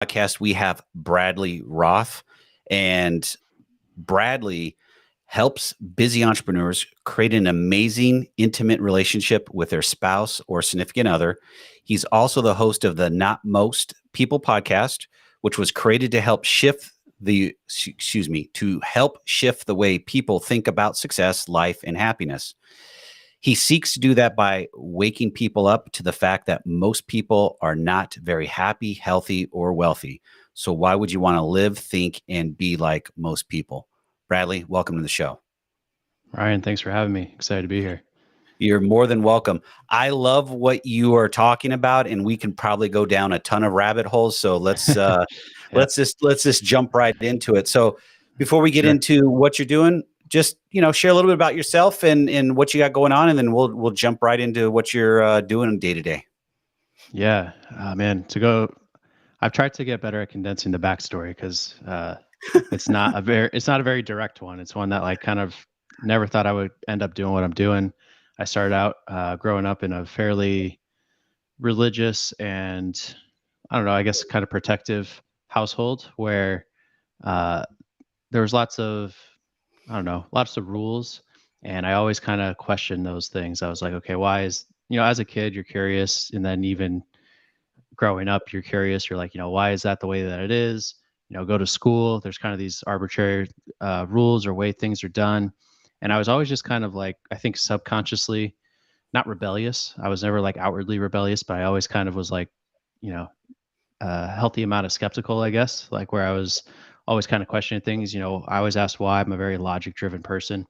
podcast, we have Bradley Roth, and Bradley helps busy entrepreneurs create an amazing, intimate relationship with their spouse or significant other. He's also the host of the Not Most People podcast, which was created to help shift the way people think about success, life, and happiness. He seeks to do that by waking people up to the fact that most people are not very happy, healthy, or wealthy. So why would you want to live, think, and be like most people? Bradley, welcome to the show. Ryan, thanks for having me. Excited to be here. You're more than welcome. I love what you are talking about, and we can probably go down a ton of rabbit holes. So let's Yeah, let's just jump right into it. So before we get sure. into what you're doing, just share a little bit about yourself and what you got going on, and then we'll jump right into what you're doing day to day. Yeah, man. I've tried to get better at condensing the backstory because it's not a very direct one. It's one that like kind of never thought I would end up doing what I'm doing. I started out growing up in a fairly religious and I don't know, I guess kind of protective household where uh, there was lots of rules. And I always kind of questioned those things. I was like, okay, as a kid, you're curious. And then even growing up, you're curious. You're like, why is that the way that it is? Go to school. There's kind of these arbitrary rules or way things are done. And I was always just kind of like, I think subconsciously, not rebellious. I was never like outwardly rebellious, but I always kind of was like, you know, a healthy amount of skeptical, I guess, like where I was always kind of questioning things. I always asked why. I'm a very logic driven person.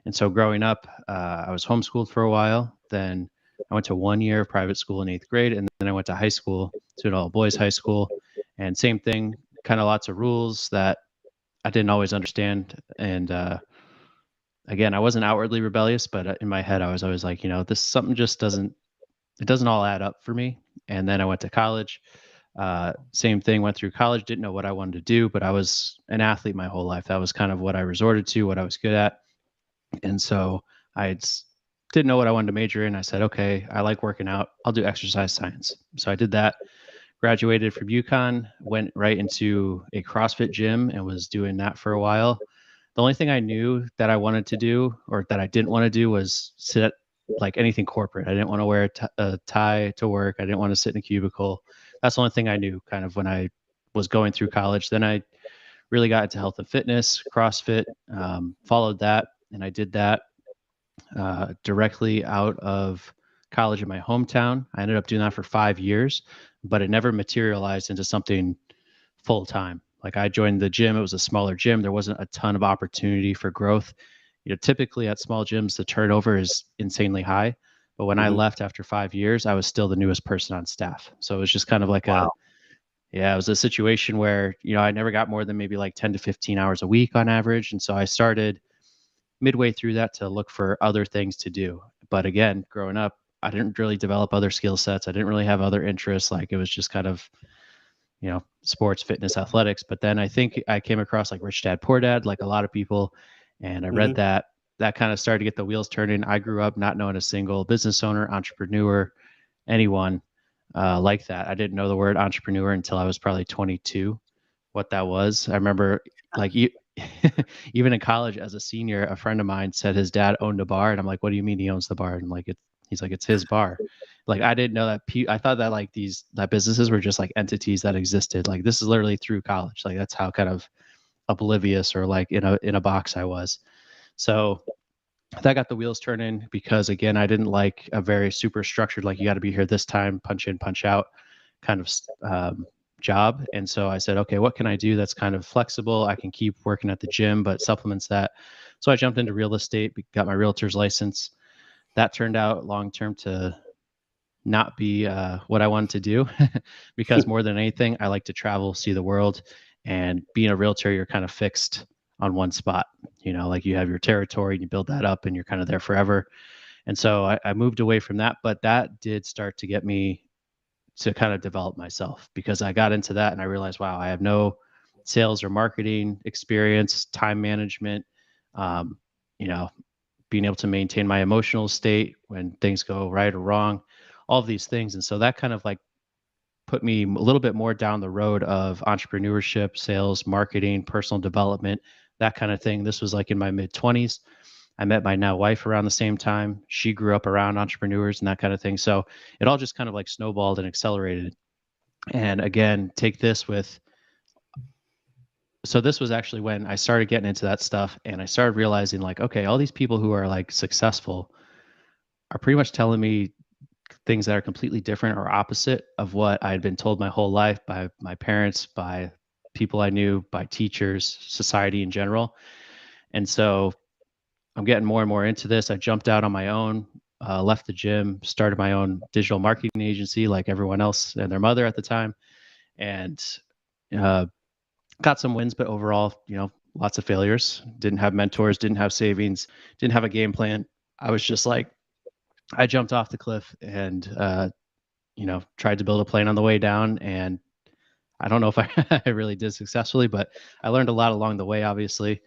And so growing up, I was homeschooled for a while. Then I went to 1 year of private school in eighth grade. And then I went to high school, to an all boys high school. And same thing, kind of lots of rules that I didn't always understand. And again, I wasn't outwardly rebellious, but in my head, I was always like, this something just it doesn't all add up for me. And then I went to college. Same thing, went through college, didn't know what I wanted to do, but I was an athlete my whole life. That was kind of what I resorted to, what I was good at. And so didn't know what I wanted to major in. I said, okay, I like working out. I'll do exercise science. So I did that, graduated from UConn, went right into a CrossFit gym and was doing that for a while. The only thing I knew that I wanted to do or that I didn't want to do was sit at like anything corporate. I didn't want to wear a tie to work. I didn't want to sit in a cubicle. That's the only thing I knew kind of when I was going through college. Then I really got into health and fitness, CrossFit, followed that. And I did that directly out of college in my hometown. I ended up doing that for 5 years, but it never materialized into something full time. Like I joined the gym, it was a smaller gym. There wasn't a ton of opportunity for growth. Typically at small gyms, the turnover is insanely high. But when I Mhm. left after 5 years, I was still the newest person on staff. So it was just kind of like Wow. it was a situation where, I never got more than maybe like 10 to 15 hours a week on average. And so I started midway through that to look for other things to do. But again, growing up, I didn't really develop other skill sets. I didn't really have other interests. Like it was just kind of, sports, fitness, athletics. But then I think I came across like Rich Dad Poor Dad, like a lot of people. And I read Mhm. that. That kind of started to get the wheels turning. I grew up not knowing a single business owner, entrepreneur, anyone like that. I didn't know the word entrepreneur until I was probably 22, what that was. I remember like you, even in college as a senior, a friend of mine said his dad owned a bar. And I'm like, what do you mean he owns the bar? And I'm like, he's like, it's his bar. Like, I didn't know that. I thought that like that businesses were just like entities that existed. Like this is literally through college. Like that's how kind of oblivious or like in a box I was. So that got the wheels turning because again, I didn't like a very super structured, like you got to be here this time, punch in, punch out kind of job. And so I said, okay, what can I do that's kind of flexible? I can keep working at the gym, but supplements that. So I jumped into real estate, got my realtor's license. That turned out long term to not be what I wanted to do because more than anything, I like to travel, see the world. And being a realtor, you're kind of fixed on one spot. Like you have your territory and you build that up and you're kind of there forever. And so I moved away from that, but that did start to get me to kind of develop myself because I got into that and I realized, wow, I have no sales or marketing experience, time management, um, you know, being able to maintain my emotional state when things go right or wrong, all of these things. And so that kind of like put me a little bit more down the road of entrepreneurship, sales, marketing, personal development, that kind of thing. This was like in my mid 20s. I met my now wife around the same time. She grew up around entrepreneurs and that kind of thing. So it all just kind of like snowballed and accelerated. And again, take this with, so this was actually when I started getting into that stuff and I started realizing like, okay, all these people who are like successful are pretty much telling me things that are completely different or opposite of what I had been told my whole life by my parents, by people I knew, by teachers, society in general. And so I'm getting more and more into this. I jumped out on my own, left the gym, started my own digital marketing agency like everyone else and their mother at the time, and uh, got some wins, but overall, lots of failures. Didn't have mentors, didn't have savings, didn't have a game plan. I was just like, I jumped off the cliff and, tried to build a plane on the way down. And I don't know if I really did successfully, but I learned a lot along the way, obviously.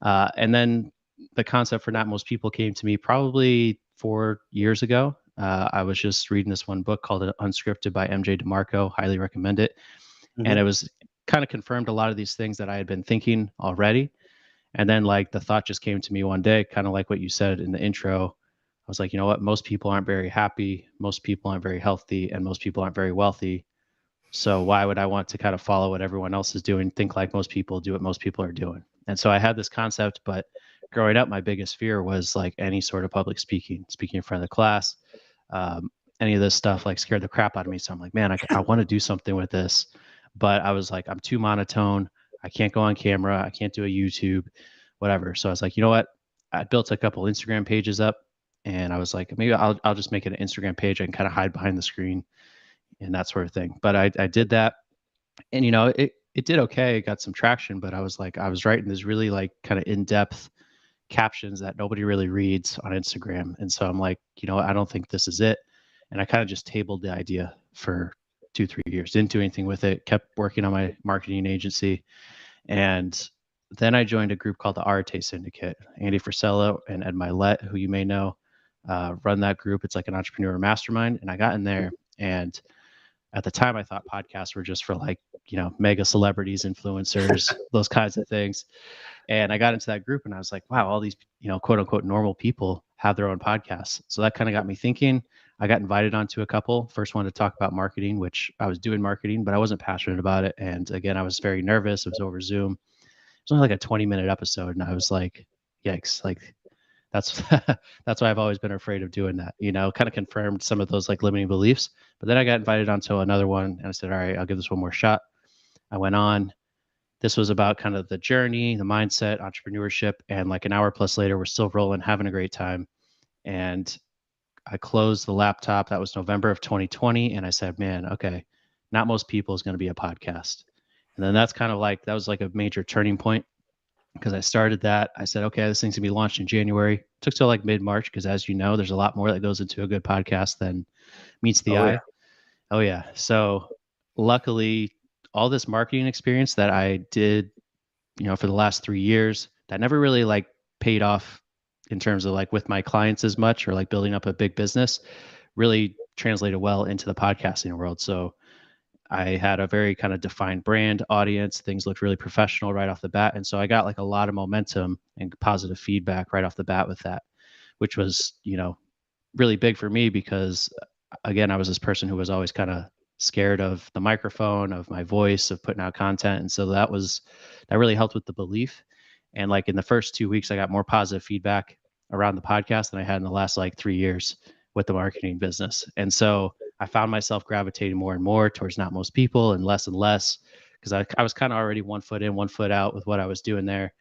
And then the concept for Not Most People came to me probably 4 years ago. I was just reading this one book called Unscripted by MJ DeMarco. Highly recommend it. And Mhm. it was kind of confirmed a lot of these things that I had been thinking already. And then like the thought just came to me one day, kind of like what you said in the intro. I was like, you know what? Most people aren't very happy. Most people aren't very healthy, and most people aren't very wealthy. So why would I want to kind of follow what everyone else is doing, think like most people, do what most people are doing? And so I had this concept, but growing up, my biggest fear was like any sort of public speaking, speaking in front of the class, um, any of this stuff like scared the crap out of me. So I'm like, man, I want to do something with this, but I was like, I'm too monotone. I can't go on camera. I can't do a YouTube, whatever. So I was like, you know what? I built a couple Instagram pages up, and I was like, maybe I'll just make it an Instagram page. I can kind of hide behind the screen and that sort of thing. But I did that, and it did okay. It got some traction, but I was like, I was writing this really like kind of in depth captions that nobody really reads on Instagram, and so I'm like, I don't think this is it. And I kind of just tabled the idea for 2-3 years, didn't do anything with it, kept working on my marketing agency, and then I joined a group called the Arte Syndicate. Andy Frisello and Ed Milet, who you may know, run that group. It's like an entrepreneur mastermind, and I got in there, and at the time I thought podcasts were just for like, mega celebrities, influencers, those kinds of things. And I got into that group and I was like, wow, all these, quote unquote normal people have their own podcasts. So that kind of got me thinking. I got invited onto a couple. First one to talk about marketing, which I was doing marketing, but I wasn't passionate about it. And again, I was very nervous. It was over Zoom. It was only like a 20-minute episode. And I was like, yikes, like that's that's why I've always been afraid of doing that. Kind of confirmed some of those like limiting beliefs. But then I got invited onto another one, and I said, all right, I'll give this one more shot. I went on. This was about kind of the journey, the mindset, entrepreneurship, and like an hour plus later, we're still rolling, having a great time. And I closed the laptop. That was November of 2020, and I said, man, okay, Not Most People is going to be a podcast. And then that's kind of like that was like a major turning point because I started that. I said, okay, this thing's gonna be launched in January. It took till like mid-March because, as you know, there's a lot more that goes into a good podcast than meets the Oh yeah. eye. Oh yeah. So luckily, all this marketing experience that I did, for the last 3 years, that never really like paid off in terms of like with my clients as much or like building up a big business, really translated well into the podcasting world. So I had a very kind of defined brand audience. Things looked really professional right off the bat. And so I got like a lot of momentum and positive feedback right off the bat with that, which was, really big for me because again, I was this person who was always kind of scared of the microphone, of my voice, of putting out content. And so that really helped with the belief. And like in the first 2 weeks, I got more positive feedback around the podcast than I had in the last like 3 years with the marketing business. And so I found myself gravitating more and more towards Not Most People and less because I was kind of already 1 foot in, 1 foot out with what I was doing there.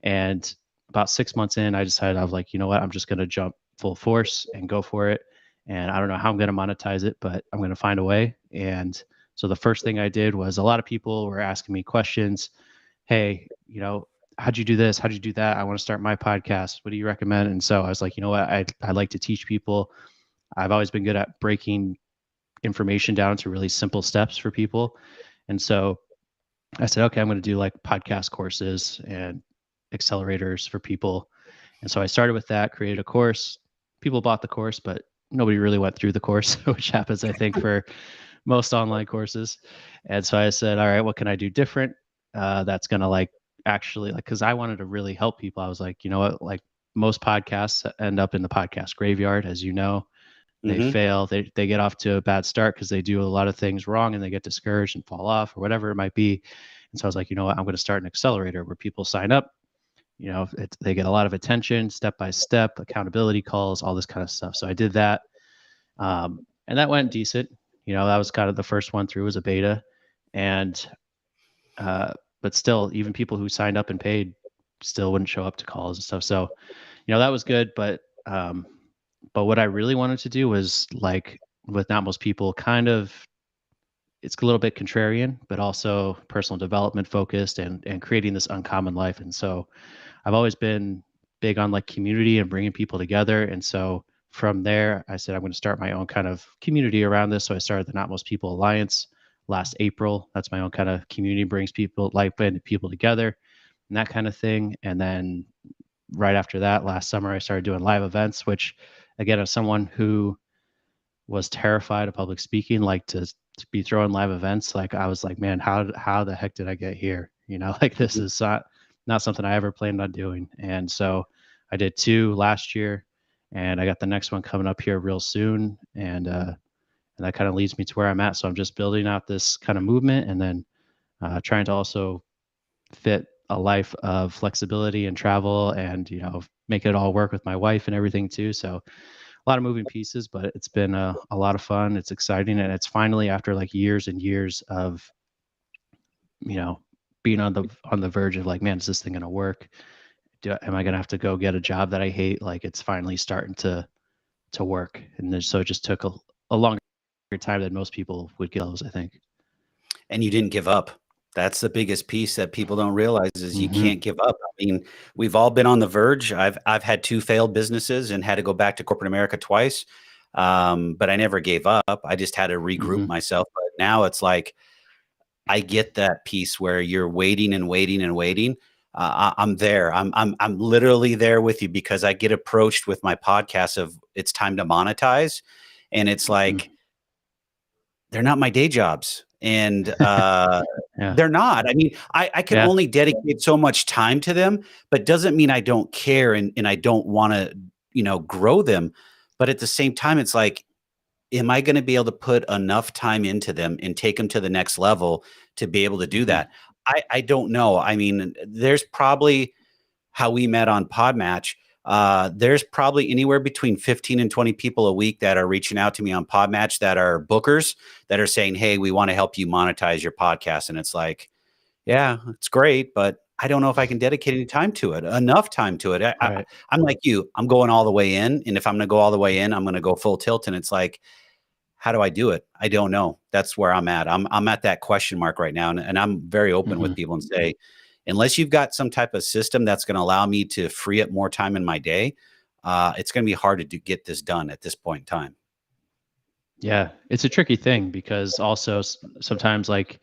And about 6 months in, I decided I was like, you know what, I'm just going to jump full force and go for it. And I don't know how I'm going to monetize it, but I'm going to find a way. And so the first thing I did was a lot of people were asking me questions. Hey, how'd you do this? How'd you do that? I want to start my podcast. What do you recommend? And so I was like, you know what? I like to teach people. I've always been good at breaking information down to really simple steps for people. And so I said, okay, I'm going to do like podcast courses and accelerators for people. And so I started with that, created a course. People bought the course, but nobody really went through the course, which happens, I think, for most online courses. And so I said, all right, what can I do different? That's going to like actually like, cause I wanted to really help people. I was like, you know what, like most podcasts end up in the podcast graveyard, as you know. They Hmm. fail, they get off to a bad start because they do a lot of things wrong and they get discouraged and fall off or whatever it might be. And so I was like, you know what, I'm going to start an accelerator where people sign up, they get a lot of attention, step by step, accountability calls, all this kind of stuff. So I did that, and that went decent. That was kind of the first one through as a beta, and uh, but still, even people who signed up and paid still wouldn't show up to calls and stuff. So that was good, but what I really wanted to do was like with not most people, kind of it's a little bit contrarian, but also personal development focused and creating this uncommon life. And so I've always been big on like community and bringing people together. And so from there, I said I'm going to start my own kind of community around this. So I started the Not Most People Alliance last April. That's my own kind of community, brings people, like-minded people together and that kind of thing. And then right after that, last summer, I started doing live events, which again, as someone who was terrified of public speaking, like to be throwing live events, like I was like, man, how the heck did I get here? Like this is not something I ever planned on doing. And so I did 2 last year, and I got the next one coming up here real soon. And that kind of leads me to where I'm at. So I'm just building out this kind of movement, and then trying to also fit a life of flexibility and travel, and make it all work with my wife and everything too. So a lot of moving pieces, but it's been a lot of fun. It's exciting, and it's finally, after like years and years of you know being on the verge of like, man, is this thing gonna work? Am I gonna have to go get a job that I hate? Like, it's finally starting to work, and so it just took a longer time than most people would get those, I think. And you didn't give up. That's the biggest piece that people don't realize is you Hmm. can't give up. I mean, we've all been on the verge. I've had 2 failed businesses and had to go back to corporate America twice, but I never gave up. I just had to regroup Hmm. myself. But now it's like I get that piece where you're waiting and waiting and waiting. I'm there. I'm literally there with you because I get approached with my podcast of it's time to monetize, and it's Hmm. like they're not my day jobs, and Yeah. they're not. I mean, I can Yeah. only dedicate so much time to them, but doesn't mean I don't care and I don't want to grow them. But at the same time, it's like, am I going to be able to put enough time into them and take them to the next level to be able to do Hmm. that? I don't know. I mean, there's probably how we met on Podmatch. There's probably anywhere between 15 and 20 people a week that are reaching out to me on Podmatch that are bookers that are saying, hey, we want to help you monetize your podcast. And it's like, yeah, it's great, but I don't know if I can dedicate any time to it, enough time to it. Right. I'm like you, I'm going all the way in. And if I'm going to go all the way in, I'm going to go full tilt. And it's like, how do I do it? I don't know. That's where I'm at. I'm at that question mark right now. And I'm very open Hmm. with people and say, unless you've got some type of system that's going to allow me to free up more time in my day, it's going to be hard to get this done at this point in time. Yeah, it's a tricky thing because also sometimes like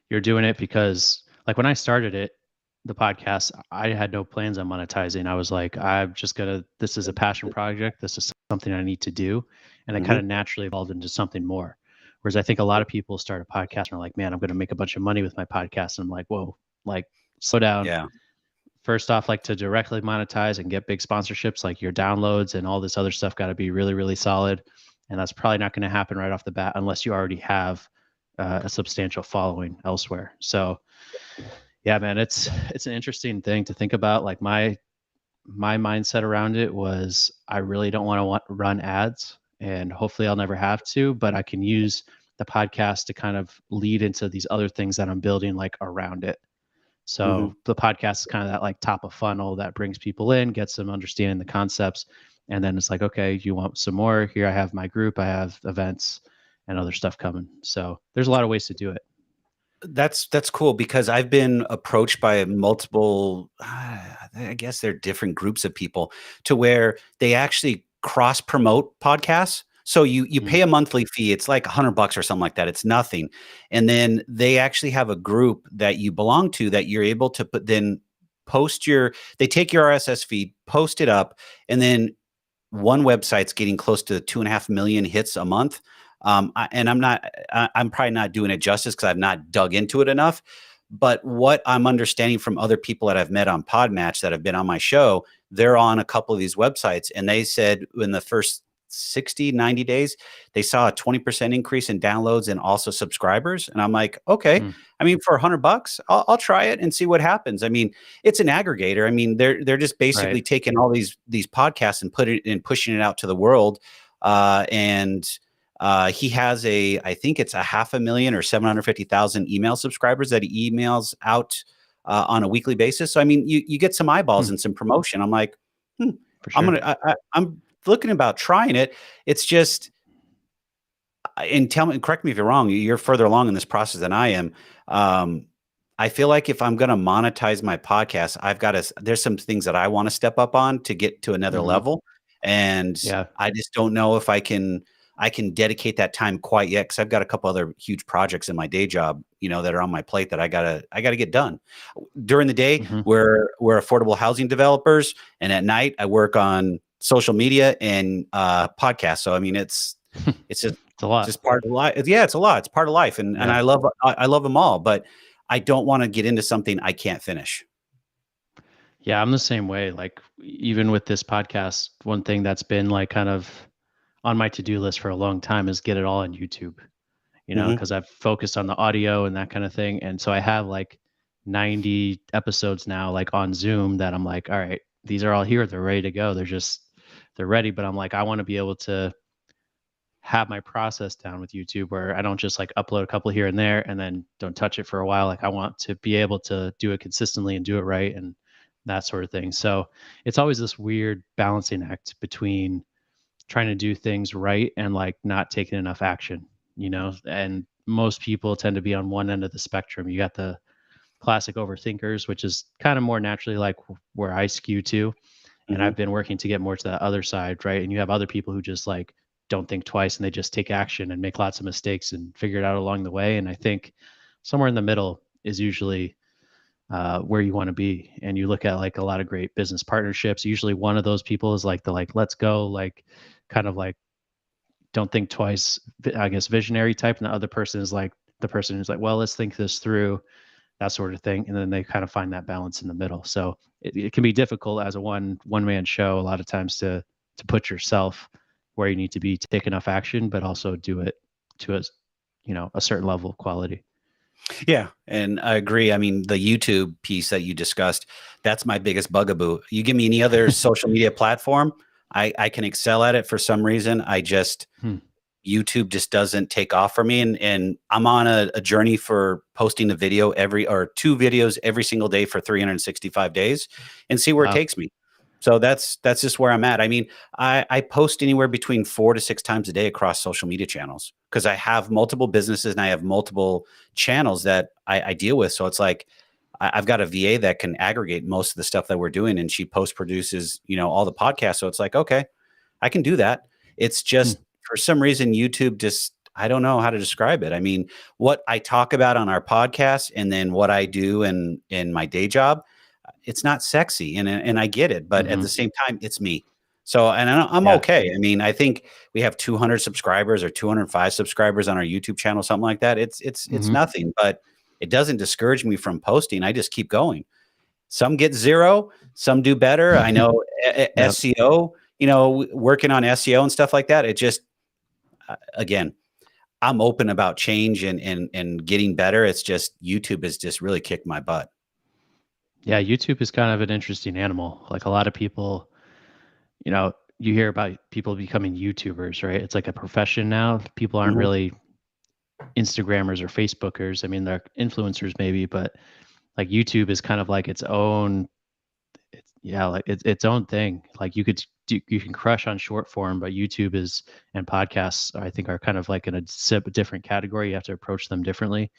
you're doing it because like when I started it, the podcast, I had no plans on monetizing. I was like, I'm just gonna, this is a passion project. This is something I need to do. And it kind Hmm. of naturally evolved into something more. Whereas I think a lot of people start a podcast and are like, man, I'm going to make a bunch of money with my podcast. And I'm like, whoa, like slow down. Yeah. First off, like to directly monetize and get big sponsorships, like your downloads and all this other stuff got to be really, really solid. And that's probably not going to happen right off the bat unless you already have a substantial following elsewhere. So yeah, man, it's an interesting thing to think about. Like my mindset around it was I really don't want to run ads, and hopefully I'll never have to, but I can use the podcast to kind of lead into these other things that I'm building like around it. Hmm. So the podcast is kind of that like top of funnel that brings people in, gets them understanding the concepts. And then it's like, okay, you want some more? Here I have my group, I have events and other stuff coming. So there's a lot of ways to do it. That's cool because I've been approached by multiple, I guess they're different groups of people to where they actually cross promote podcasts. So you Mm, pay a monthly fee. It's like $100 or something like that. It's nothing. And then they actually have a group that you belong to that you're able to post they take your RSS feed, post it up, and then one website's getting close to 2.5 million hits a month. And I'm probably not doing it justice because I've not dug into it enough. But what I'm understanding from other people that I've met on Podmatch that have been on my show, they're on a couple of these websites, and they said in the first 60, 90 days, they saw a 20% increase in downloads and also subscribers. And I'm like, okay, Hmm. I mean, for $100, I'll try it and see what happens. I mean, it's an aggregator. I mean, they're just basically Right. taking all these podcasts and put it and pushing it out to the world. And he has I think it's a 500,000 or 750,000 email subscribers that he emails out on a weekly basis. So I mean, you get some eyeballs Hmm. and some promotion. I'm like, For sure. I'm looking about trying it. It's just, and tell me, correct me if you're wrong. You're further along in this process than I am. Um, I feel like if I'm going to monetize my podcast, there's some things that I want to step up on to get to another Hmm. level. And Yeah. I just don't know if I can dedicate that time quite yet. Cause I've got a couple other huge projects in my day job, that are on my plate that I gotta get done. During the day, Hmm. we're affordable housing developers. And at night I work on social media and podcasts. So, I mean, it's just, It's a lot. just part of life. Yeah, it's a lot. It's part of life. And Yeah. I love them all, but I don't want to get into something I can't finish. Yeah, I'm the same way. Like even with this podcast, one thing that's been like kind of on my to-do list for a long time is get it all on YouTube, Hmm. because I've focused on the audio and that kind of thing. And so I have like 90 episodes now, like on Zoom that I'm like, all right, these are all here. They're ready to go. They're ready. But I'm like, I want to be able to have my process down with YouTube where I don't just like upload a couple here and there and then don't touch it for a while. Like I want to be able to do it consistently and do it right and that sort of thing. So it's always this weird balancing act between trying to do things right and like not taking enough action. And most people tend to be on one end of the spectrum. You got the classic overthinkers, which is kind of more naturally like where I skew to. And Hmm. I've been working to get more to that other side, right? And you have other people who just like don't think twice and they just take action and make lots of mistakes and figure it out along the way. And I think somewhere in the middle is usually where you want to be. And you look at like a lot of great business partnerships. Usually one of those people is like the like let's go, like kind of like don't think twice, I guess visionary type, and the other person is like the person who's like, well, let's think this through, that sort of thing, and then they kind of find that balance in the middle. So it can be difficult as a one man show a lot of times to put yourself where you need to be to take enough action, but also do it to a certain level of quality. Yeah, and I agree. I mean, the YouTube piece that you discussed, that's my biggest bugaboo. You give me any other social media platform, I can excel at it for some reason. Hmm. YouTube just doesn't take off for me. And I'm on a journey for posting a video or two videos every single day for 365 days and see where it Wow. takes me. So that's just where I'm at. I mean, I post anywhere between 4 to 6 times a day across social media channels because I have multiple businesses and I have multiple channels that I deal with. So it's like I've got a VA that can aggregate most of the stuff that we're doing, and she post produces, all the podcasts. So it's like, okay, I can do that. It's Hmm. just for some reason YouTube just I don't know how to describe it. I mean, what I talk about on our podcast and then what I do in my day job, it's not sexy, and I get it, but at Hmm. the same time, it's me. So, and I'm Yeah. okay. I mean, I think we have 200 subscribers or 205 subscribers on our YouTube channel, something like that. It's Hmm. nothing, but it doesn't discourage me from posting. I just keep going. Some get zero, some do better. I know Yep. SEO, working on SEO and stuff like that. It just again, I'm open about change and getting better. It's just YouTube has just really kicked my butt. Yeah, YouTube is kind of an interesting animal. Like a lot of people, you hear about people becoming YouTubers, right? It's like a profession now. People aren't Mhm. really Instagrammers or Facebookers. I mean, they're influencers maybe, but like YouTube is kind of like its own, like its own thing. Like you can crush on short form, but YouTube is and podcasts I think are kind of like in a different category. You have to approach them differently.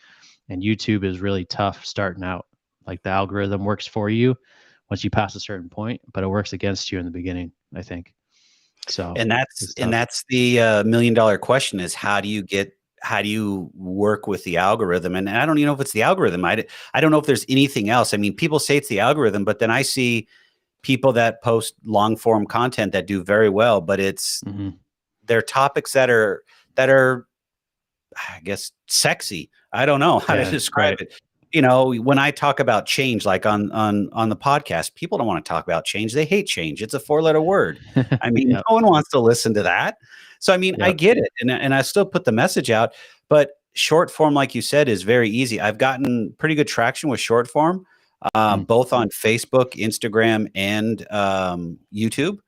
And YouTube is really tough starting out. Like the algorithm works for you once you pass a certain point, but it works against you in the beginning, I think. So And that's it's and tough. that's the $1 million question is how do you work with the algorithm? And I don't even know if it's the algorithm. I don't know if there's anything else. I mean, people say it's the algorithm, but then I see people that post long form content that do very well, but it's Hmm. they're topics that are I guess, sexy. I don't know how to Yeah, describe right. it. You know, when I talk about change, like on the podcast, people don't want to talk about change. They hate change. It's a 4-letter word. I mean, Yep. no one wants to listen to that. So, I mean, I Yep. get it, and I still put the message out, but short form, like you said, is very easy. I've gotten pretty good traction with short form, Mm. both on Facebook, Instagram, and YouTube.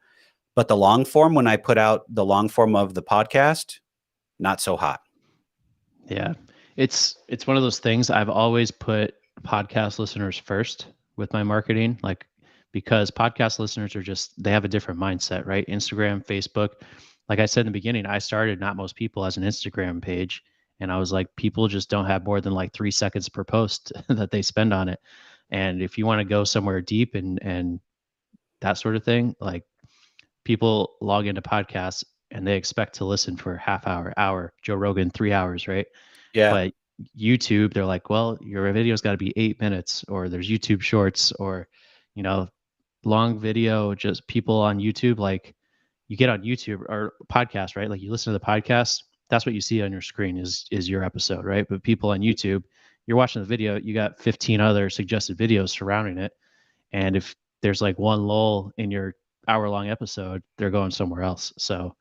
But the long form, when I put out the long form of the podcast, not so hot. Yeah. It's one of those things. I've always put podcast listeners first with my marketing, like because podcast listeners are just they have a different mindset, right? Instagram, Facebook. Like I said in the beginning, I started Not Most People as an Instagram page, and I was like, people just don't have more than like 3 seconds per post that they spend on it. And if you want to go somewhere deep and that sort of thing, like people log into podcasts and they expect to listen for half hour. Joe Rogan, 3 hours, right? Yeah. But YouTube, they're like, well, your video's got to be 8 minutes, or there's YouTube shorts, or, you know, long video, just people on YouTube. Like you get on YouTube or podcast, right? Like you listen to the podcast, that's what you see on your screen is your episode, right? But people on YouTube, you're watching the video, you got 15 other suggested videos surrounding it. And if there's like one lull in your hour-long episode, they're going somewhere else. So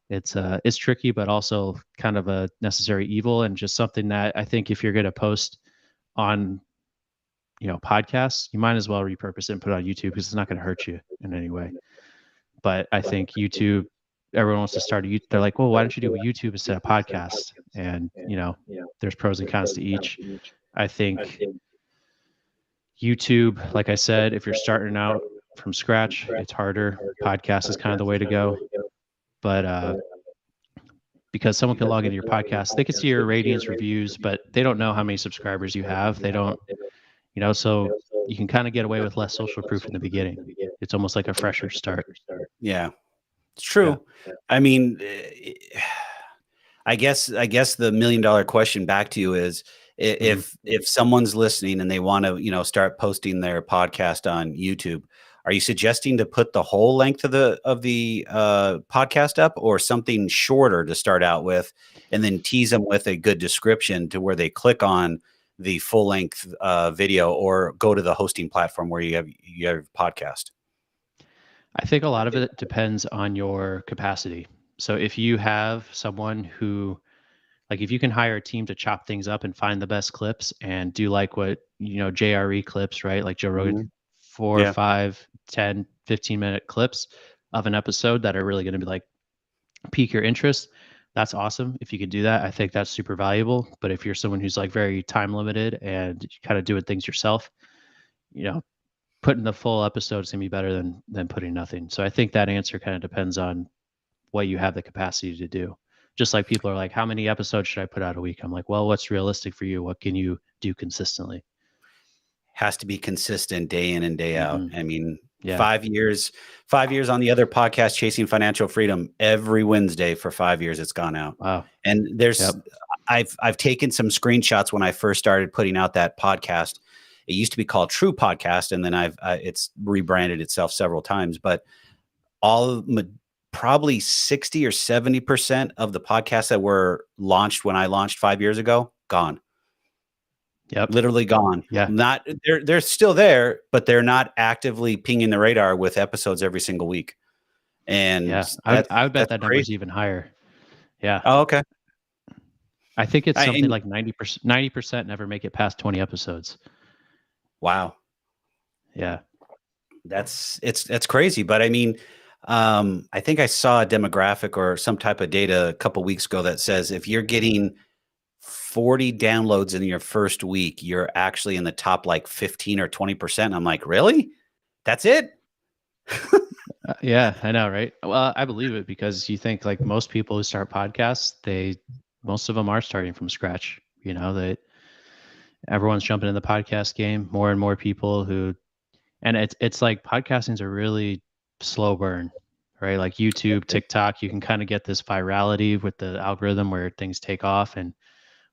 it's tricky, but also kind of a necessary evil, and just something that I think if you're going to post on podcasts, you might as well repurpose it and put it on YouTube because it's not going to hurt you in any way. But I think YouTube, everyone wants to start they're like, well, why don't you do YouTube instead of podcast? And there's pros and cons to each. I think YouTube, like I said, if you're starting out from scratch, it's harder. Podcast is kind of the way to go. But because someone can log into your podcast, they can see your ratings, reviews, but they don't know how many subscribers you have. They don't, so you can kind of get away with less social proof in the beginning. It's almost like a fresher start. Yeah, it's Yeah. true. I mean, I guess the $1,000,000 question back to you is Mm-hmm. if someone's listening and they want to, start posting their podcast on YouTube, are you suggesting to put the whole length of the podcast up, or something shorter to start out with, and then tease them with a good description to where they click on the full length video, or go to the hosting platform where you have your podcast? I think a lot of it depends on your capacity. So if you have someone who, like, if you can hire a team to chop things up and find the best clips and do like what, JRE clips, right? Like Joe Rogan, Mhm. 4, Yeah. 5, 10, 15-minute clips of an episode that are really going to be like pique your interest. That's awesome. If you could do that, I think that's super valuable. But if you're someone who's like very time limited and kind of doing things yourself, you know, putting the full episode is gonna be better than putting nothing. So I think that answer kind of depends on what you have the capacity to do. Just like people are like, how many episodes should I put out a week? I'm like, well, what's realistic for you? What can you do consistently? Has to be consistent day in and day out. Hmm. I mean, Yeah. 5 years on the other podcast, Chasing Financial Freedom, every Wednesday for 5 years it's gone out. Wow. And Yep. I've taken some screenshots when I first started putting out that podcast. It used to be called True Podcast, and then it's rebranded itself several times. But probably 60 or 70% of the podcasts that were launched when I launched 5 years ago, gone. Yep. Literally gone. Yeah. Not they're still there, but they're not actively pinging the radar with episodes every single week. And Yeah. I would bet that's that number's crazy. even higher. Yeah. Oh, okay. I think it's I something and like 90% never make it past 20 episodes. Wow. Yeah. That's crazy. But I mean, I think I saw a demographic or some type of data a couple weeks ago that says if you're getting 40 downloads in your first week, you're actually in the top like 15 or 20%. I'm like, really? That's it? Yeah, I know, right? Well, I believe it because you think like most people who start podcasts, most of them are starting from scratch. That everyone's jumping in the podcast game. More and more people and it's like podcasting's a really slow burn, right? Like YouTube, TikTok, you can kind of get this virality with the algorithm where things take off and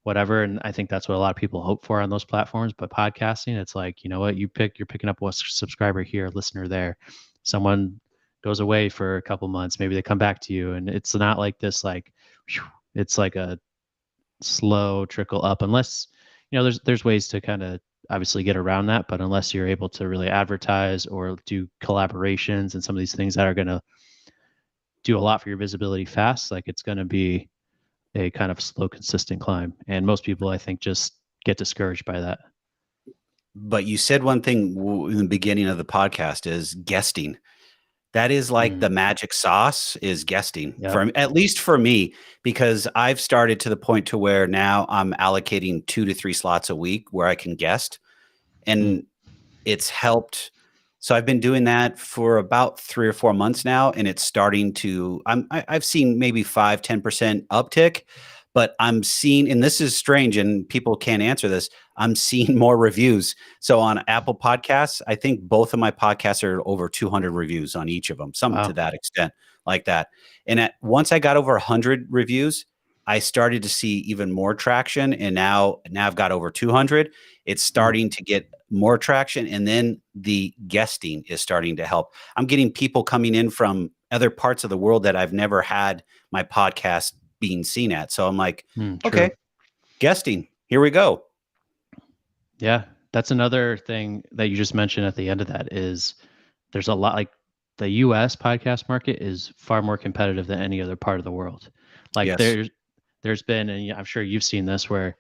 whatever. And I think that's what a lot of people hope for on those platforms. But podcasting, it's like, you know what, you're picking up a subscriber here, a listener there. Someone goes away for a couple months, maybe they come back to you, and it's not like this. Like, it's like slow trickle up, unless, there's ways to kind of obviously get around that, but unless you're able to really advertise or do collaborations and some of these things that are going to do a lot for your visibility fast, like it's going to be a kind of slow, consistent climb. And most people, I think, just get discouraged by that. But you said one thing in the beginning of the podcast is guesting. That is like the magic sauce is guesting Yep. for at least for me, because I've started to the point to where now I'm allocating 2 to 3 slots a week where I can guest, and it's helped. So I've been doing that for about 3 or 4 months now, and it's starting to I've seen maybe 5-10% uptick, but I'm seeing, and this is strange and people can't answer this, I'm seeing more reviews. So on Apple Podcasts, I think both of my podcasts are over 200 reviews on each of them, something to Wow. that extent, like that. And once I got over 100 reviews, I started to see even more traction, and now I've got over 200. It's starting to get more traction, and then the guesting is starting to help. I'm getting people coming in from other parts of the world that I've never had my podcast being seen at. So I'm like, True. okay, guesting, here we go. Yeah, that's another thing that you just mentioned at the end of that is there's a lot, like, the US podcast market is far more competitive than any other part of the world. Like Yes. there's been, and I'm sure you've seen this, where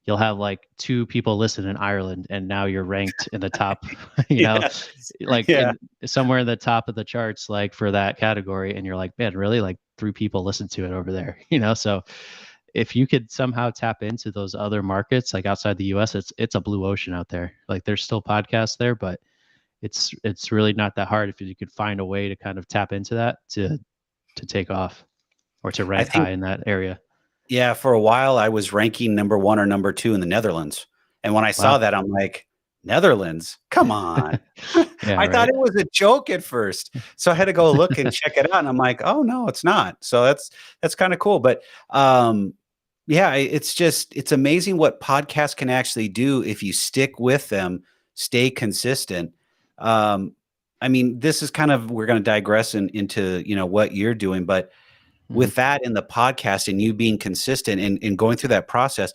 you'll have like 2 people listen in Ireland and now you're ranked in the top, Yes. like Yeah. in somewhere in the top of the charts, like for that category. And you're like, man, really? Like 3 people listen to it over there, So if you could somehow tap into those other markets, like outside the US, it's a blue ocean out there. Like there's still podcasts there, but it's really not that hard if you could find a way to kind of tap into that to take off or to I rank think, high in that area. yeah, for a while I was ranking number 1 or number 2 in the Netherlands. And when I saw Wow. that, I'm like, Netherlands? Come on. Yeah, I thought right. it was a joke at first. So I had to go look and check it out. And I'm like, oh no, it's not. So that's kind of cool. But yeah, it's amazing what podcasts can actually do if you stick with them, stay consistent. Um, I mean, this is kind of, we're going to digress into, what you're doing, but Mhm. with that in the podcast and you being consistent and going through that process,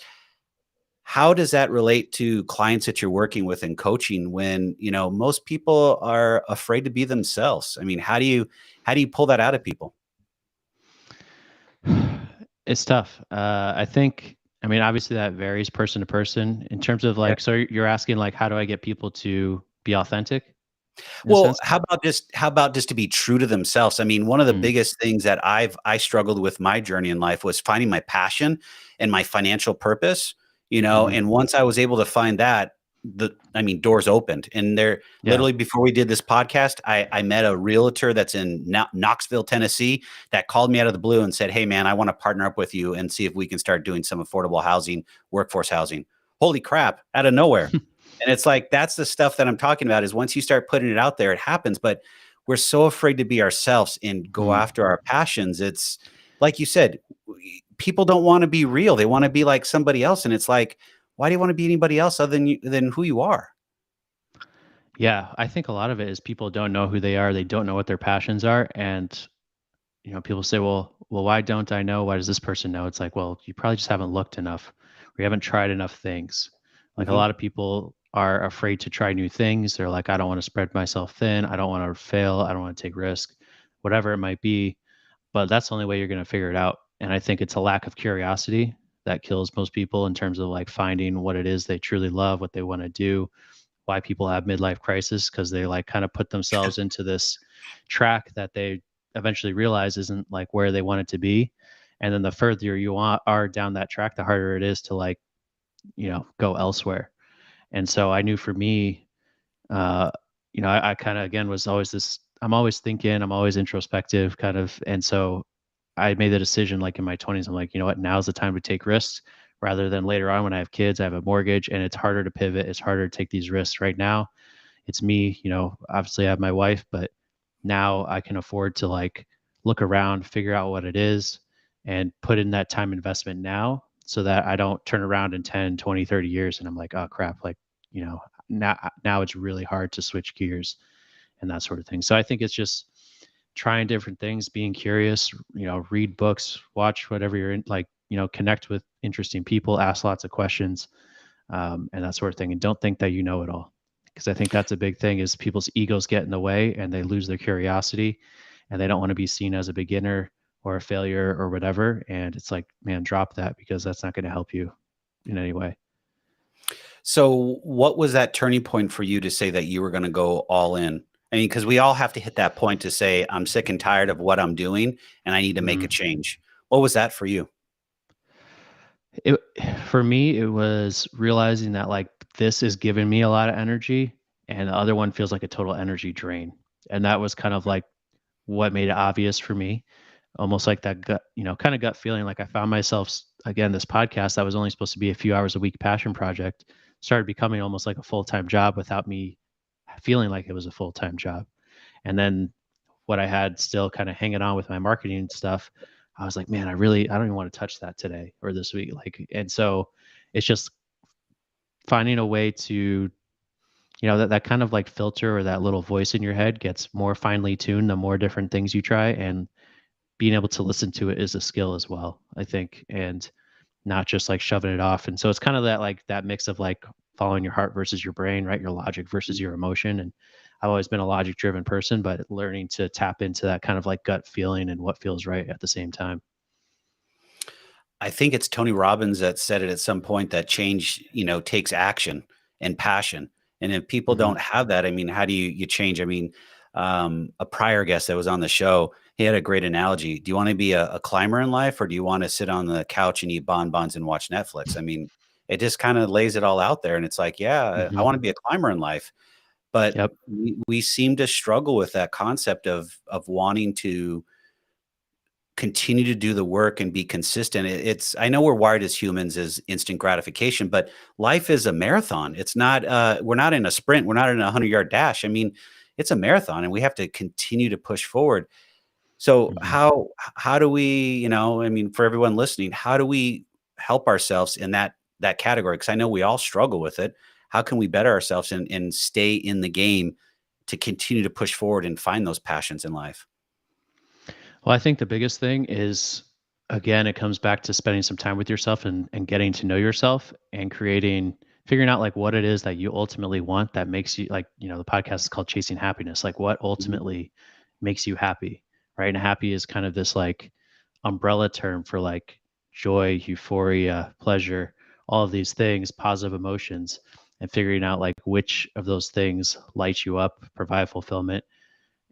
how does that relate to clients that you're working with in coaching when, most people are afraid to be themselves? I mean, how do you pull that out of people? It's tough. I think, I mean, obviously that varies person to person in terms of Yeah. like, so you're asking like, how do I get people to be authentic in a Well, sense? how about just to be true to themselves? I mean, one of the Mm, biggest things that I struggled with my journey in life was finding my passion and my financial purpose, mhm. and once I was able to find that, doors opened. And there Yeah. literally before we did this podcast, I met a realtor that's in Knoxville, Tennessee, that called me out of the blue and said, "Hey man, I want to partner up with you and see if we can start doing some affordable housing, workforce housing." Holy crap, out of nowhere. And it's like, that's the stuff that I'm talking about, is once you start putting it out there, it happens. But we're so afraid to be ourselves and go Mm. after our passions. It's like you said, people don't want to be real. They want to be like somebody else. And it's like, why do you want to be anybody else other than who you are? Yeah, I think a lot of it is people don't know who they are. They don't know what their passions are. And, people say, well, why don't I know? Why does this person know? It's like, well, you probably just haven't looked enough or you haven't tried enough things. Like a Hmm. lot of people are afraid to try new things. They're like, I don't want to spread myself thin. I don't want to fail. I don't want to take risk, whatever it might be. But that's the only way you're going to figure it out. And I think it's a lack of curiosity that kills most people in terms of like finding what it is they truly love, what they want to do, why people have midlife crisis, because they like kind of put themselves into this track that they eventually realize isn't like where they want it to be. And then the further you are down that track, the harder it is to like, go elsewhere. And so I knew for me, uh, I kind of again was always this, I'm always thinking, I'm always introspective kind of. And so I made the decision like in my 20s, I'm like, you know what, now's the time to take risks rather than later on when I have kids, I have a mortgage and it's harder to pivot. It's harder to take these risks right now. It's me, obviously I have my wife, but now I can afford to like look around, figure out what it is and put in that time investment now so that I don't turn around in 10, 20, 30 years and I'm like, oh crap, like, now it's really hard to switch gears and that sort of thing. So I think it's just trying different things, being curious, read books, watch whatever you're in, like, connect with interesting people, ask lots of questions, and that sort of thing. And don't think that you know it all. Because I think that's a big thing is people's egos get in the way and they lose their curiosity and they don't want to be seen as a beginner or a failure or whatever. And it's like, man, drop that because that's not going to help you in any way. So, what was that turning point for you to say that you were going to go all in? I mean, because we all have to hit that point to say, I'm sick and tired of what I'm doing and I need to make a Mhm. change. What was that for you? It for me, it was realizing that like this is giving me a lot of energy and the other one feels like a total energy drain. And that was kind of like what made it obvious for me. Almost like that gut, kind of gut feeling. Like I found myself again, this podcast that was only supposed to be a few hours a week passion project started becoming almost like a full-time job without me feeling like it was a full-time job. And then what I had still kind of hanging on with my marketing stuff, I was like, man, I don't even want to touch that today or this week. Like, and so it's just finding a way to, that kind of like filter or that little voice in your head gets more finely tuned the more different things you try. And being able to listen to it is a skill as well, I think, and not just like shoving it off. And so it's kind of that like that mix of like following your heart versus your brain, right? Your logic versus your emotion. And I've always been a logic driven person, but learning to tap into that kind of like gut feeling and what feels right at the same time. I think it's Tony Robbins that said it at some point that change, takes action and passion. And if people Hmm. don't have that, I mean, how do you change? I mean, a prior guest that was on the show, he had a great analogy. Do you want to be a climber in life, or do you want to sit on the couch and eat bonbons and watch Netflix? I mean, it just kind of lays it all out there, and it's like, yeah, I Hmm. want to be a climber in life, but Yep. we seem to struggle with that concept of wanting to continue to do the work and be consistent. It's I know we're wired as humans as instant gratification, but life is a marathon. It's not we're not in a sprint, we're not in a 100-yard dash. I mean, it's a marathon and we have to continue to push forward. So Hmm. how do we, I mean, for everyone listening, how do we help ourselves in that category? Because I know we all struggle with it. How can we better ourselves and stay in the game to continue to push forward and find those passions in life? Well, I think the biggest thing is, again, it comes back to spending some time with yourself and getting to know yourself and figuring out like what it is that you ultimately want that makes you like, the podcast is called Chasing Happiness. Like what Mhm. ultimately makes you happy, right? And happy is kind of this like umbrella term for like joy, euphoria, pleasure, all of these things, positive emotions, and figuring out like which of those things light you up, provide fulfillment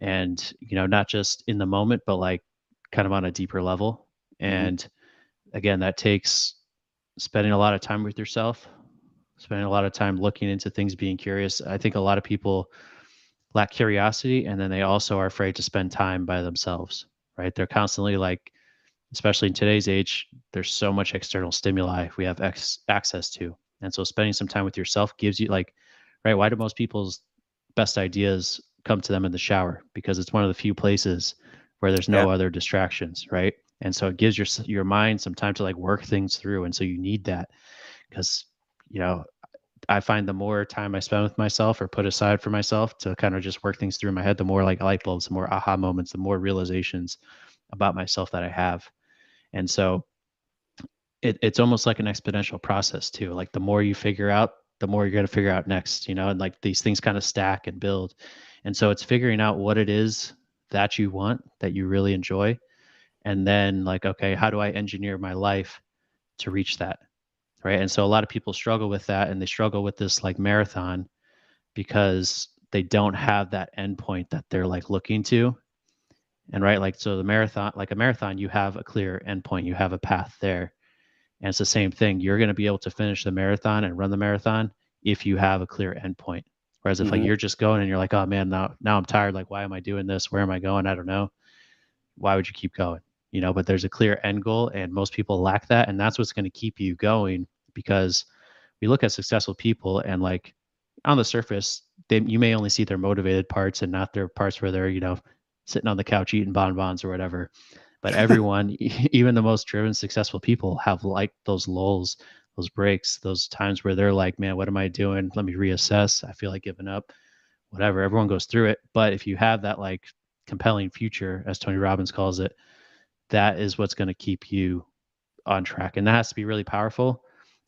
and not just in the moment but like kind of on a deeper level. Mhm. And again, that takes spending a lot of time with yourself, spending a lot of time looking into things, being curious. I think a lot of people lack curiosity and then they also are afraid to spend time by themselves, right? They're constantly like, especially in today's age, there's so much external stimuli we have access to. And so spending some time with yourself gives you like, right? Why do most people's best ideas come to them in the shower? Because it's one of the few places where there's Yeah. no other distractions, right? And so it gives your mind some time to like work things through. And so you need that because, you know, I find the more time I spend with myself or put aside for myself to kind of just work things through in my head, the more like light bulbs, the more aha moments, the more realizations about myself that I have. And so it's almost like an exponential process too. Like the more you figure out, the more you're going to figure out next, and like these things kind of stack and build. And so it's figuring out what it is that you want, that you really enjoy. And then like, okay, how do I engineer my life to reach that? Right. And so a lot of people struggle with that and they struggle with this like marathon because they don't have that endpoint that they're like looking to. And right, like so the marathon, like a marathon, you have a clear endpoint, you have a path there. And it's the same thing. You're going to be able to finish the marathon and run the marathon if you have a clear endpoint. Whereas if like Mhm. you're just going and you're like, oh man, now I'm tired. Like, why am I doing this? Where am I going? I don't know. Why would you keep going? But there's a clear end goal, and most people lack that, and that's what's going to keep you going because we look at successful people and like on the surface, you may only see their motivated parts and not their parts where they're sitting on the couch eating bonbons or whatever. But everyone, even the most driven, successful people, have like those lulls, those breaks, those times where they're like, "Man, what am I doing? Let me reassess. I feel like giving up." Whatever. Everyone goes through it. But if you have that like compelling future, as Tony Robbins calls it, that is what's going to keep you on track, and that has to be really powerful.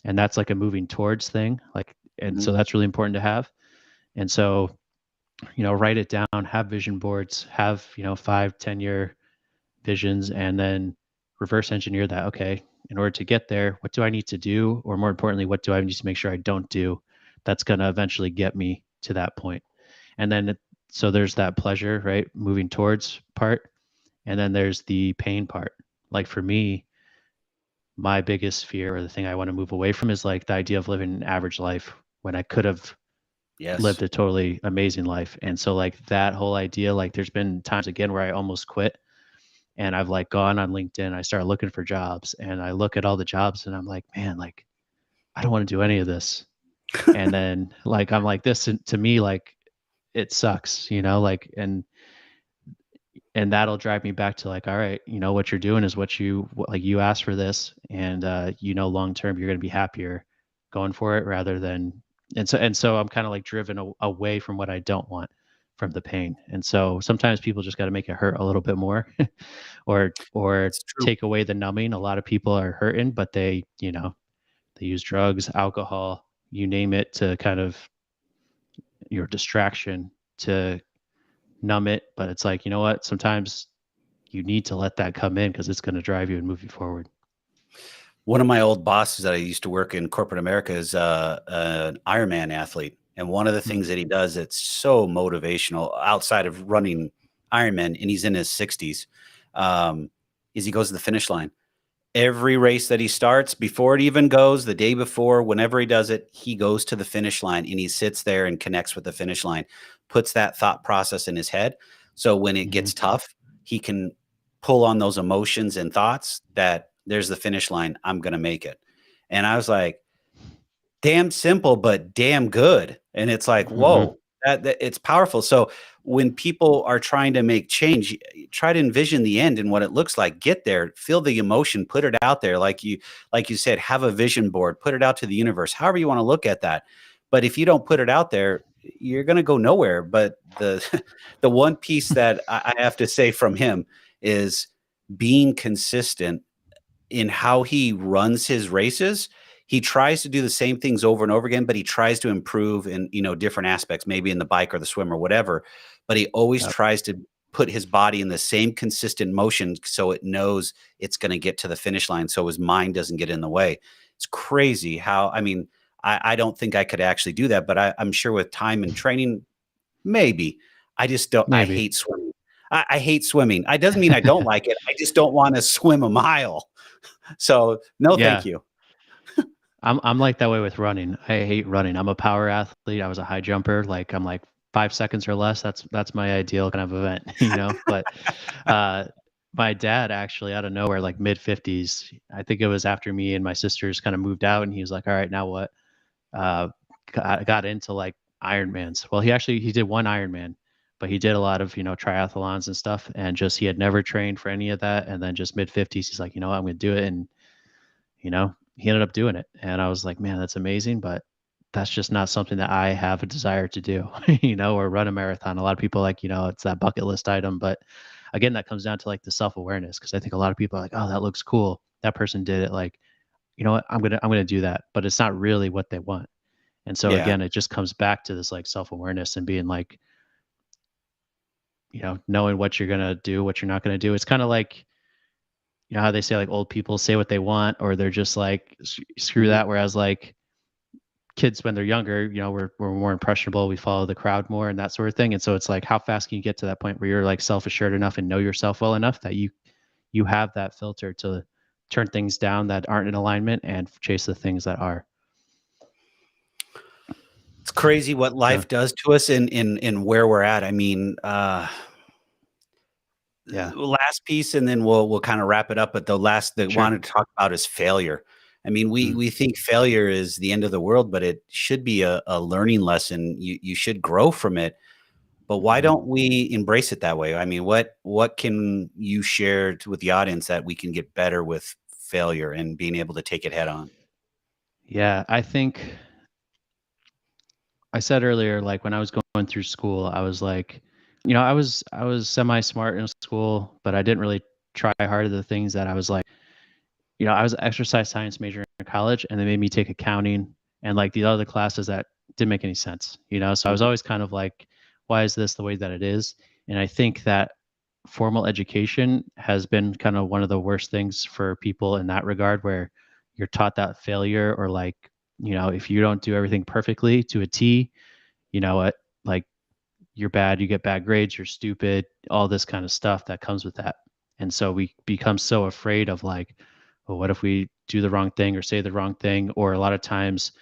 And that's like a moving towards thing. Like, and Mhm. so that's really important to have. And so, write it down, have vision boards, have, 5, 10 year visions, and then reverse engineer that. Okay, in order to get there, what do I need to do? Or more importantly, what do I need to make sure I don't do that's going to eventually get me to that point? And then, so there's that pleasure, right? Moving towards part. And then there's the pain part. Like for me, my biggest fear or the thing I want to move away from is like the idea of living an average life when I could have lived Yes. a totally amazing life. And so like that whole idea, like there's been times again where I almost quit and I've like gone on LinkedIn, I started looking for jobs and I look at all the jobs and I'm like, man, like I don't want to do any of this. And then like I'm like this to me like it sucks, like and that'll drive me back to like, all right, what you're doing is like you asked for this and long term you're going to be happier going for it rather than and so I'm kind of like driven away from what I don't want from the pain. And so sometimes people just got to make it hurt a little bit more or It's true. take away the numbing. A lot of people are hurting, but they use drugs, alcohol, you name it, to kind of your distraction to numb it. But it's like, you know what? Sometimes you need to let that come in because it's going to drive you and move you forward. One of my old bosses that I used to work in corporate America is an Ironman athlete. And one of the Mm, things that he does that's so motivational outside of running Ironman, and he's in his 60s, is he goes to the finish line. Every race that he starts, before it even goes, the day before, whenever he does it, he goes to the finish line and he sits there and connects with the finish line, puts that thought process in his head. So when it mhm. gets tough, he can pull on those emotions and thoughts that there's the finish line. I'm going to make it. And I was like, damn simple, but damn good. And it's like, Mhm. whoa, that it's powerful. So when people are trying to make change, try to envision the end and what it looks like. Get there, feel the emotion, put it out there. Like you said, have a vision board, put it out to the universe, however you want to look at that. But if you don't put it out there, you're going to go nowhere. But the the one piece that I have to say from him is being consistent in how he runs his races. He tries to do the same things over and over again, but he tries to improve in, different aspects, maybe in the bike or the swim or whatever. But he always Yep. tries to put his body in the same consistent motion so it knows it's going to get to the finish line so his mind doesn't get in the way. It's crazy how, I mean, I don't think I could actually do that, but I'm sure with time and training, maybe. I just don't, I Maybe. hate swimming. I hate swimming. It doesn't mean I don't like it. I just don't want to swim a mile. So, no, thank Yeah. you. I'm like that way with running. I hate running. I'm a power athlete. I was a high jumper. Like I'm like 5 seconds or less. That's my ideal kind of event, But uh my dad actually out of nowhere, like mid 50s, I think it was after me and my sisters kind of moved out, and he was like, all right, now what? Uh got into like Ironmans. Well, he did one Ironman, but he did a lot of, triathlons and stuff, and just he had never trained for any of that. And then just mid 50s, he's like, I'm gonna do it. And he ended up doing it. And I was like, man, that's amazing. But that's just not something that I have a desire to do, or run a marathon. A lot of people like, it's that bucket list item. But again, that comes down to like the self awareness. Cause I think a lot of people are like, oh, that looks cool. That person did it. Like, you know what? I'm gonna do that. But it's not really what they want. And so Yeah. again, it just comes back to this like self awareness and being like, knowing what you're gonna do, what you're not gonna do. It's kind of like, how they say like old people say what they want, or they're just like screw Mhm. that. Whereas like kids when they're younger, we're more impressionable. We follow the crowd more and that sort of thing. And so it's like, how fast can you get to that point where you're like self assured enough and know yourself well enough that you have that filter to turn things down that aren't in alignment and chase the things that are. It's crazy what So life does to us in where we're at. I mean, yeah. last piece, and then we'll kinda wrap it up, but the last that I Sure. wanted to talk about is failure. I mean, we Mm, we think failure is the end of the world, but it should be a learning lesson. You should grow from it, but why mhm. don't we embrace it that way? I mean, what can you share with the audience that we can get better with failure and being able to take it head on? Yeah, I think I said earlier, like when I was going through school, I was like, I was semi smart in school, but I didn't really try hard at the things that I was like, I was an exercise science major in college, and they made me take accounting and like the other classes that didn't make any sense. So I was Mhm. always kind of like, why is this the way that it is? And I think that formal education has been kind of one of the worst things for people in that regard, where you're taught that failure, or like, if you don't do everything perfectly to a T, you know what, like, you're bad, you get bad grades, you're stupid, all this kind of stuff that comes with that. And so we become so afraid of like, well, what if we do the wrong thing or say the wrong thing? Or a lot of times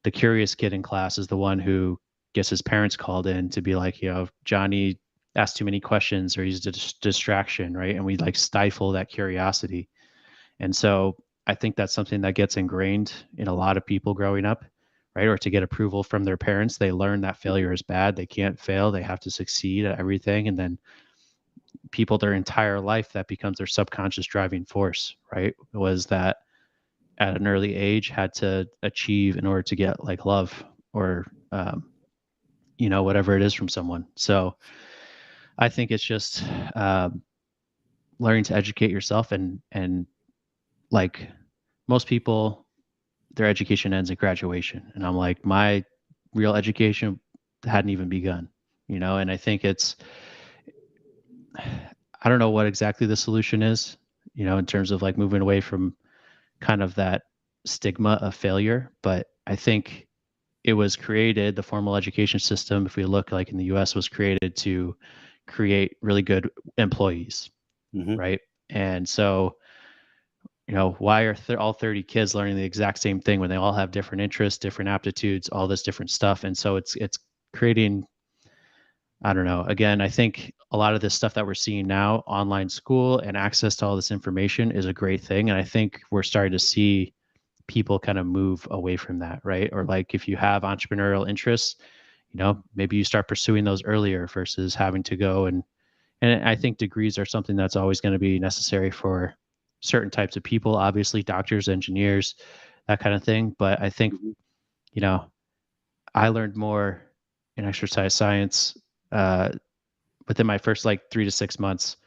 the curious kid in class is the one who gets his parents called in to be like, Johnny asked too many questions, or he's a distraction, right? And we like stifle that curiosity. And so I think that's something that gets ingrained in a lot of people growing up, right? Or to get approval from their parents, they learn that failure is bad. They can't fail. They have to succeed at everything. And then people their entire life, that becomes their subconscious driving force, right? Was that at an early age had to achieve in order to get like love, or, whatever it is from someone. So I think it's just um, learning to educate yourself, and like most people, their education ends at graduation. And I'm like, my real education hadn't even begun, and I think I don't know what exactly the solution is, in terms of like moving away from kind of that stigma of failure. But I think it was created, the formal education system, if we look like in the US, was created to create really good employees, Mhm. right? And so, why are all 30 kids learning the exact same thing when they all have different interests, different aptitudes, all this different stuff? And so it's creating, I don't know. Again, I think a lot of this stuff that we're seeing now, online school and access to all this information, is a great thing. And I think we're starting to see people kind of move away from that, right? Or like, if you have entrepreneurial interests, maybe you start pursuing those earlier versus having to go and I think degrees are something that's always going to be necessary for certain types of people, obviously doctors, engineers, that kind of thing. But I think, Mhm. you know, I learned more in exercise science uh, within my first like 3 to 6 months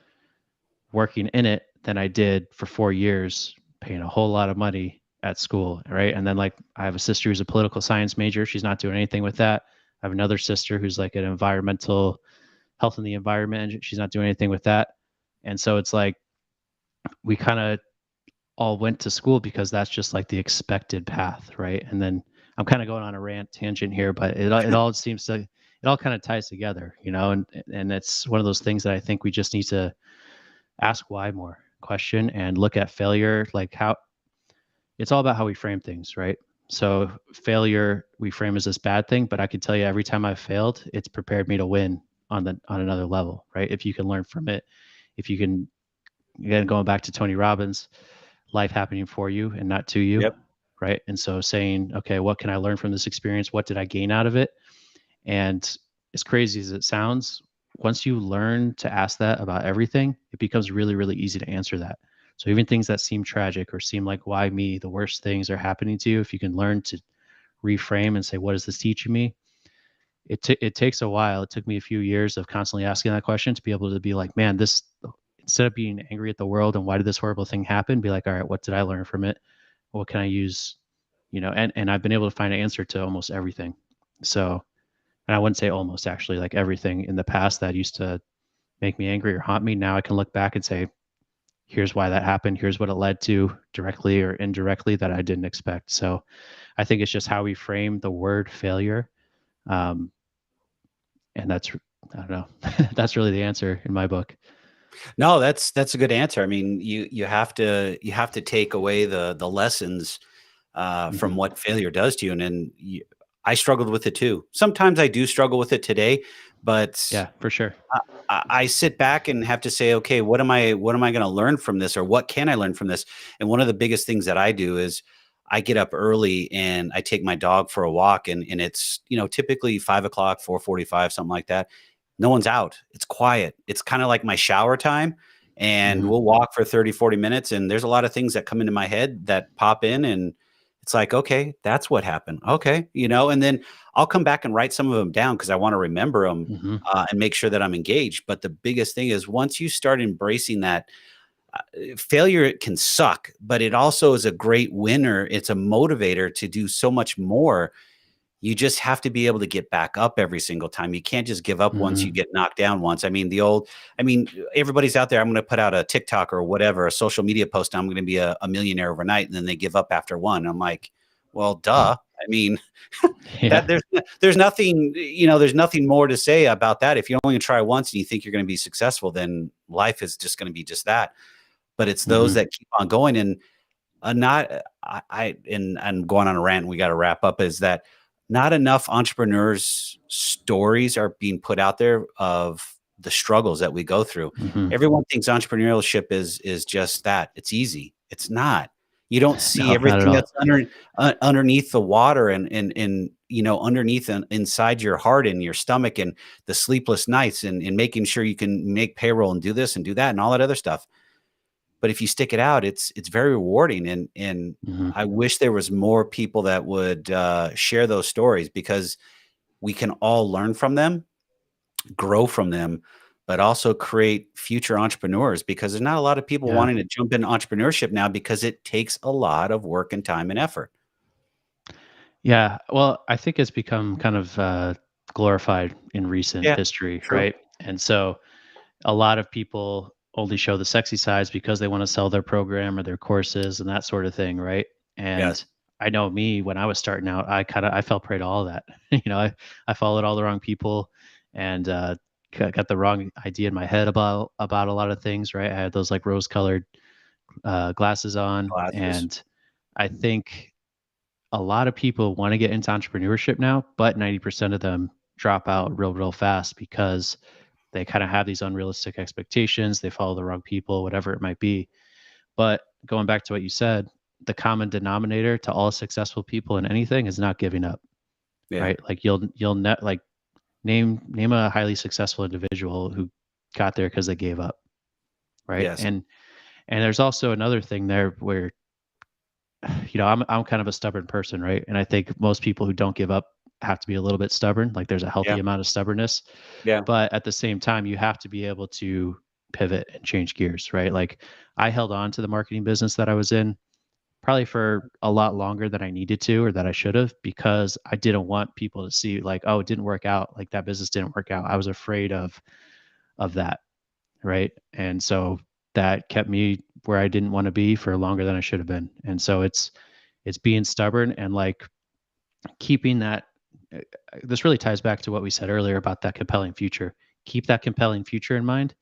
working in it than I did for 4 years paying a whole lot of money at school. Right. And then like, I have a sister who's a political science major. She's not doing anything with that. I have another sister who's like an environmental health in the environment, and she's not doing anything with that. And so it's like, we kind of all went to school because that's just like the expected path, right? And then I'm kind of going on a rant tangent here, but it all seems to, it all kind of ties together, and it's one of those things that I think we just need to ask why more, question, and look at failure like how it's all about how we frame things, right? So failure we frame as this bad thing, but I can tell you every time I've failed, it's prepared me to win on another level, right? If you can learn from it, if you can, again, going back to Tony Robbins, life happening for you and not to you, Yep. right? And so saying, okay, what can I learn from this experience? What did I gain out of it? And as crazy as it sounds, once you learn to ask that about everything, it becomes really, really easy to answer that. So even things that seem tragic or seem like, why me, the worst things are happening to you, if you can learn to reframe and say, what is this teaching me? It takes a while. It took me a few years of constantly asking that question to be able to be like, man, this, instead of being angry at the world and why did this horrible thing happen, be like, all right, what did I learn from it? What can I use? And I've been able to find an answer to almost everything. So, and I wouldn't say almost, actually, like everything in the past that used to make me angry or haunt me, now I can look back and say, here's why that happened. Here's what it led to, directly or indirectly, that I didn't expect. So I think it's just how we frame the word failure. Um, and that's, I don't know, that's really the answer in my book. No, that's a good answer. I mean, you have to take away the lessons from Hmm. what failure does to you, and then I struggled with it too. Sometimes I do struggle with it today, but Yeah, for sure. I sit back and have to say, okay, what am I going to learn from this, or what can I learn from this? And one of the biggest things that I do is I get up early and I take my dog for a walk, and it's typically 5 o'clock, 4:45, something like that. No one's out. It's quiet. It's kind of like my shower time, and Hmm. we'll walk for 30, 40 minutes. And there's a lot of things that come into my head that pop in, and it's like, okay, that's what happened. Okay, and then I'll come back and write some of them down because I want to remember them Hmm. and make sure that I'm engaged. But the biggest thing is once you start embracing that, failure can suck, but it also is a great winner. It's a motivator to do so much more. You just have to be able to get back up every single time. You can't just give up once you Mhm. get knocked down once. I mean, everybody's out there. I'm going to put out a TikTok or whatever, a social media post. I'm going to be a millionaire overnight. And then they give up after one. I'm like, well, duh. I mean, Yeah. that there's nothing, there's nothing more to say about that. If you're only going to try once and you think you're going to be successful, then life is just going to be just that. But it's those Mhm. that keep on going. And not and I'm going on a rant, we got to wrap up, is that not enough entrepreneurs stories are being put out there of the struggles that we go through. Mhm. Everyone thinks entrepreneurship is just that. It's easy. It's not. You don't see No, not at everything all. that's underneath the water, and underneath and inside your heart and your stomach, and the sleepless nights, and making sure you can make payroll and do this and do that and all that other stuff. But if you stick it out, it's very rewarding, and Mhm. I wish there was more people that would share those stories, because we can all learn from them, grow from them, but also create future entrepreneurs, because there's not a lot of people Yeah. wanting to jump into entrepreneurship now because it takes a lot of work and time and effort. Yeah. Well, I think it's become kind of glorified in recent Yeah, history, true. right? And so a lot of people only show the sexy sides because they want to sell their program or their courses and that sort of thing, right? And Yes. I know me when I was starting out, I fell prey to all of that. I followed all the wrong people and got the wrong idea in my head about a lot of things, right? I had those like rose colored glasses on, Glasses. and I think a lot of people want to get into entrepreneurship now, but 90% of them drop out real fast because they kind of have these unrealistic expectations. They follow the wrong people, whatever it might be. But going back to what you said, the common denominator to all successful people in anything is not giving up, Yeah. right? Like like name a highly successful individual who got there because they gave up, right? Yes. And there's also another thing there where I'm kind of a stubborn person, right? And I think most people who don't give up have to be a little bit stubborn. Like there's a Yeah. healthy amount of stubbornness, Yeah. but at the same time, you have to be able to pivot and change gears, right? Like I held on to the marketing business that I was in probably for a lot longer than I needed to or that I should have, because I didn't want people to see like, oh, it didn't work out. Like that business didn't work out. I was afraid of that, right? And so that kept me where I didn't want to be for longer than I should have been. And so it's being stubborn and like keeping that uh, this really ties back to what we said earlier about that compelling future. Keep that compelling future in mind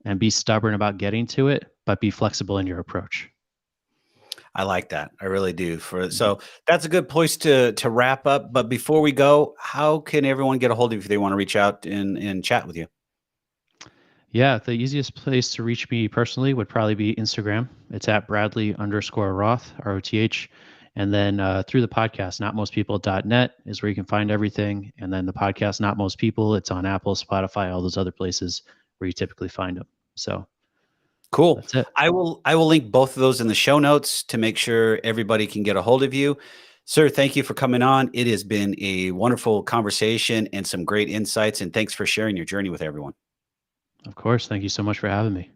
and be stubborn about getting to it, but be flexible in your approach. I like that. I really do. Mhm. So that's a good place to wrap up. But before we go, how can everyone get a hold of you if they want to reach out and chat with you? Yeah, the easiest place to reach me personally would probably be Instagram. It's at Bradley_Roth, ROTH. And then through the podcast, notmostpeople.net is where you can find everything. And then the podcast, Not Most People, it's on Apple, Spotify, all those other places where you typically find them. So Cool. that's it. I will link both of those in the show notes to make sure everybody can get a hold of you. Sir, thank you for coming on. It has been a wonderful conversation and some great insights, and thanks for sharing your journey with everyone. Of course. Thank you so much for having me.